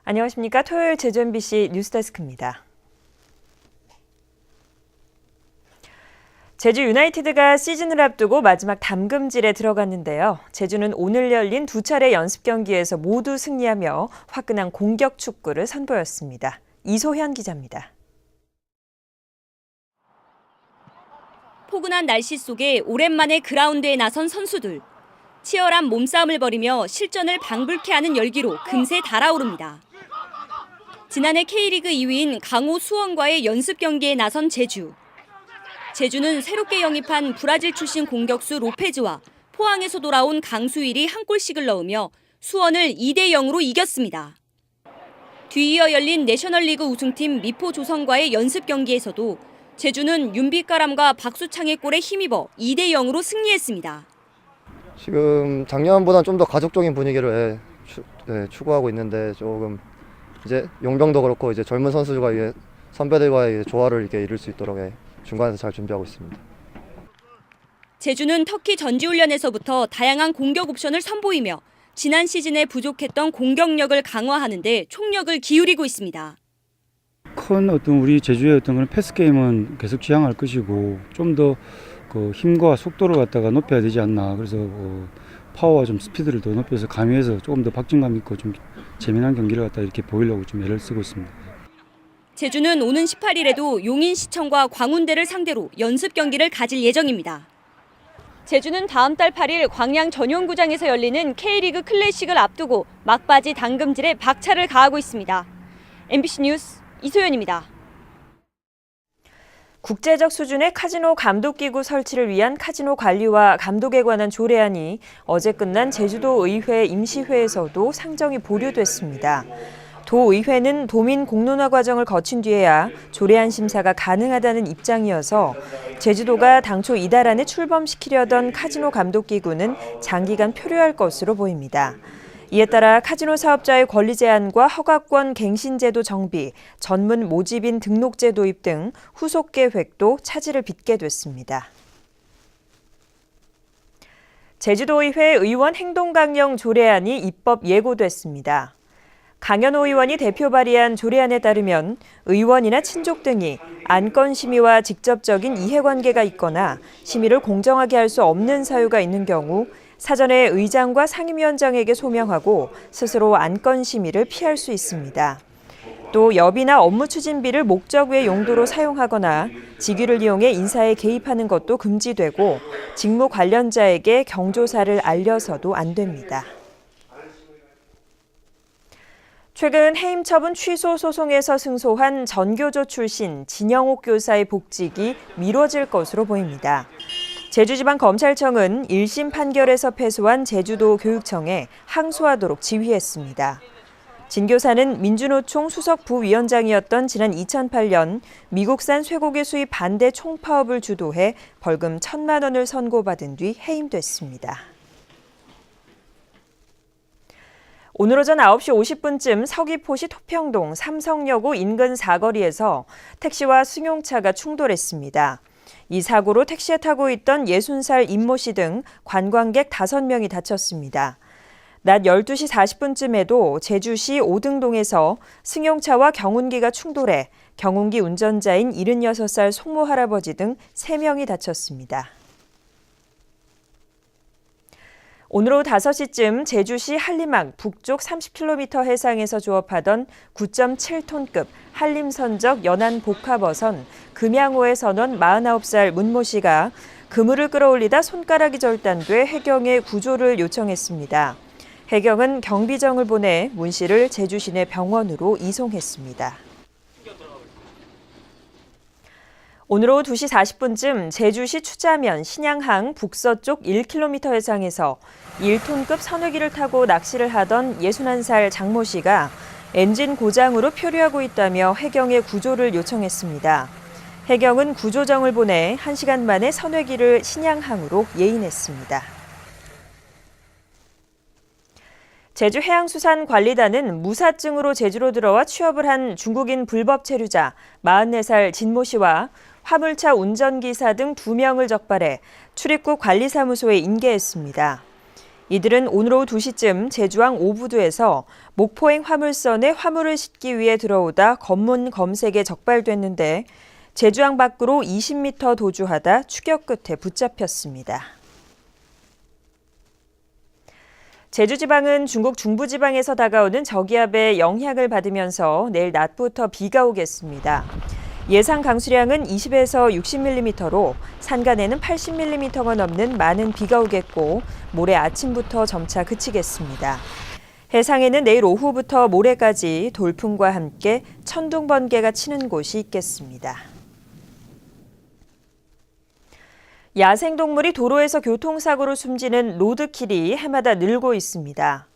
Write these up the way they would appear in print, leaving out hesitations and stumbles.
안녕하십니까. 토요일 제주 MBC 뉴스데스크입니다. 제주 유나이티드가 시즌을 앞두고 마지막 담금질에 들어갔는데요. 제주는 오늘 열린 두 차례 연습 경기에서 모두 승리하며 화끈한 공격 축구를 선보였습니다. 이소현 기자입니다. 포근한 날씨 속에 오랜만에 그라운드에 나선 선수들. 치열한 몸싸움을 벌이며 실전을 방불케 하는 열기로 금세 달아오릅니다. 지난해 K리그 2위인 강호 수원과의 연습 경기에 나선 제주. 제주는 새롭게 영입한 브라질 출신 공격수 로페즈와 포항에서 돌아온 강수일이 한 골씩을 넣으며 수원을 2대0으로 이겼습니다. 뒤이어 열린 내셔널리그 우승팀 미포 조선과의 연습 경기에서도 제주는 윤빛가람과 박수창의 골에 힘입어 2대0으로 승리했습니다. 지금 작년보다는 좀 더 가족적인 분위기를 추구하고 있는데 조금 이제 용병도 그렇고 이제 젊은 선수들과 선배들과의 조화를 이룰 수 있도록 중간에서 잘 준비하고 있습니다. 제주는 터키 전지훈련에서부터 다양한 공격 옵션을 선보이며 지난 시즌에 부족했던 공격력을 강화하는 데 총력을 기울이고 있습니다. 큰 우리 제주의 그런 패스 게임은 계속 지향할 것이고 좀 더 힘과 속도를 갖다가 높여야 되지 않나. 그래서 파워와 좀 스피드를 더 높여서 가미해서 조금 더 박진감 있고 좀 재미난 경기를 갖다 이렇게 보이려고 좀 애를 쓰고 있습니다. 제주는 오는 18일에도 용인시청과 광운대를 상대로 연습 경기를 가질 예정입니다. 제주는 다음 달 8일 광양 전용구장에서 열리는 K리그 클래식을 앞두고 막바지 담금질에 박차를 가하고 있습니다. MBC 뉴스 이소연입니다. 국제적 수준의 카지노 감독기구 설치를 위한 카지노 관리와 감독에 관한 조례안이 어제 끝난 제주도 의회 임시회에서도 상정이 보류됐습니다. 도의회는 도민 공론화 과정을 거친 뒤에야 조례안 심사가 가능하다는 입장이어서 제주도가 당초 이달 안에 출범시키려던 카지노 감독기구는 장기간 표류할 것으로 보입니다. 이에 따라 카지노 사업자의 권리 제한과 허가권 갱신 제도 정비, 전문 모집인 등록제 도입 등 후속 계획도 차질을 빚게 됐습니다. 제주도의회 의원 행동강령 조례안이 입법 예고됐습니다. 강현호 의원이 대표 발의한 조례안에 따르면 의원이나 친족 등이 안건 심의와 직접적인 이해관계가 있거나 심의를 공정하게 할 수 없는 사유가 있는 경우 사전에 의장과 상임위원장에게 소명하고 스스로 안건 심의를 피할 수 있습니다. 또 여비나 업무 추진비를 목적 외 용도로 사용하거나 직위를 이용해 인사에 개입하는 것도 금지되고 직무 관련자에게 경조사를 알려서도 안 됩니다. 최근 해임 처분 취소 소송에서 승소한 전교조 출신 진영옥 교사의 복직이 미뤄질 것으로 보입니다. 제주지방검찰청은 1심 판결에서 패소한 제주도 교육청에 항소하도록 지휘했습니다. 진 교사는 민주노총 수석 부위원장이었던 지난 2008년 미국산 쇠고기 수입 반대 총파업을 주도해 벌금 1,000만 원을 선고받은 뒤 해임됐습니다. 오늘 오전 9시 50분쯤 서귀포시 토평동 삼성여고 인근 사거리에서 택시와 승용차가 충돌했습니다. 이 사고로 택시에 타고 있던 60살 임모 씨 등 관광객 5명이 다쳤습니다. 낮 12시 40분쯤에도 제주시 오등동에서 승용차와 경운기가 충돌해 경운기 운전자인 76살 송모 할아버지 등 3명이 다쳤습니다. 오늘 오후 5시쯤 제주시 한림항 북쪽 30km 해상에서 조업하던 9.7톤급 한림선적 연안복합어선 금양호의 선원 49살 문모 씨가 그물을 끌어올리다 손가락이 절단돼 해경에 구조를 요청했습니다. 해경은 경비정을 보내 문 씨를 제주 시내 병원으로 이송했습니다. 오늘 오후 2시 40분쯤 제주시 추자면 신양항 북서쪽 1km 해상에서 1톤급 선회기를 타고 낚시를 하던 61살 장모 씨가 엔진 고장으로 표류하고 있다며 해경에 구조를 요청했습니다. 해경은 구조정을 보내 1시간 만에 선회기를 신양항으로 예인했습니다. 제주해양수산관리단은 무사증으로 제주로 들어와 취업을 한 중국인 불법 체류자 44살 진모 씨와 화물차 운전기사 등 2명을 적발해 출입국 관리사무소에 인계했습니다. 이들은 오늘 오후 2시쯤 제주항 오부두에서 목포행 화물선에 화물을 싣기 위해 들어오다 검문 검색에 적발됐는데 제주항 밖으로 20m 도주하다 추격 끝에 붙잡혔습니다. 제주지방은 중국 중부지방에서 다가오는 저기압의 영향을 받으면서 내일 낮부터 비가 오겠습니다. 예상 강수량은 20에서 60mm로 산간에는 80mm가 넘는 많은 비가 오겠고 모레 아침부터 점차 그치겠습니다. 해상에는 내일 오후부터 모레까지 돌풍과 함께 천둥 번개가 치는 곳이 있겠습니다. 야생동물이 도로에서 교통사고로 숨지는 로드킬이 해마다 늘고 있습니다.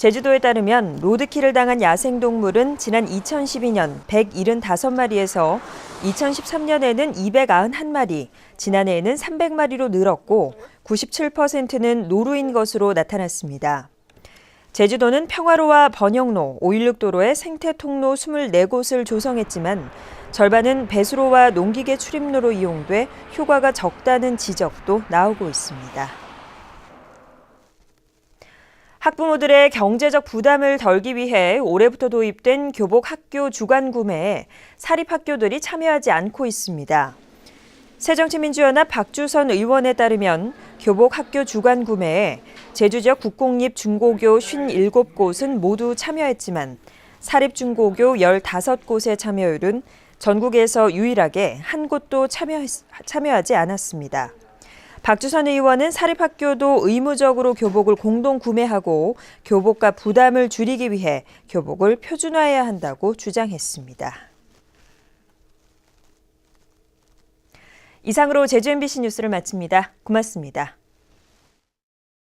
제주도에 따르면 로드킬을 당한 야생동물은 지난 2012년 175마리에서 2013년에는 291마리, 지난해에는 300마리로 늘었고 97%는 노루인 것으로 나타났습니다. 제주도는 평화로와 번영로, 516도로의 생태통로 24곳을 조성했지만 절반은 배수로와 농기계 출입로로 이용돼 효과가 적다는 지적도 나오고 있습니다. 학부모들의 경제적 부담을 덜기 위해 올해부터 도입된 교복 학교 주간 구매에 사립학교들이 참여하지 않고 있습니다. 새정치민주연합 박주선 의원에 따르면 교복 학교 주간 구매에 제주 지역 국공립 중고교 57곳은 모두 참여했지만 사립중고교 15곳의 참여율은 전국에서 유일하게 한 곳도 참여하지 않았습니다. 박주선 의원은 사립학교도 의무적으로 교복을 공동 구매하고 교복값 부담을 줄이기 위해 교복을 표준화해야 한다고 주장했습니다. 이상으로 제주 MBC 뉴스를 마칩니다. 고맙습니다.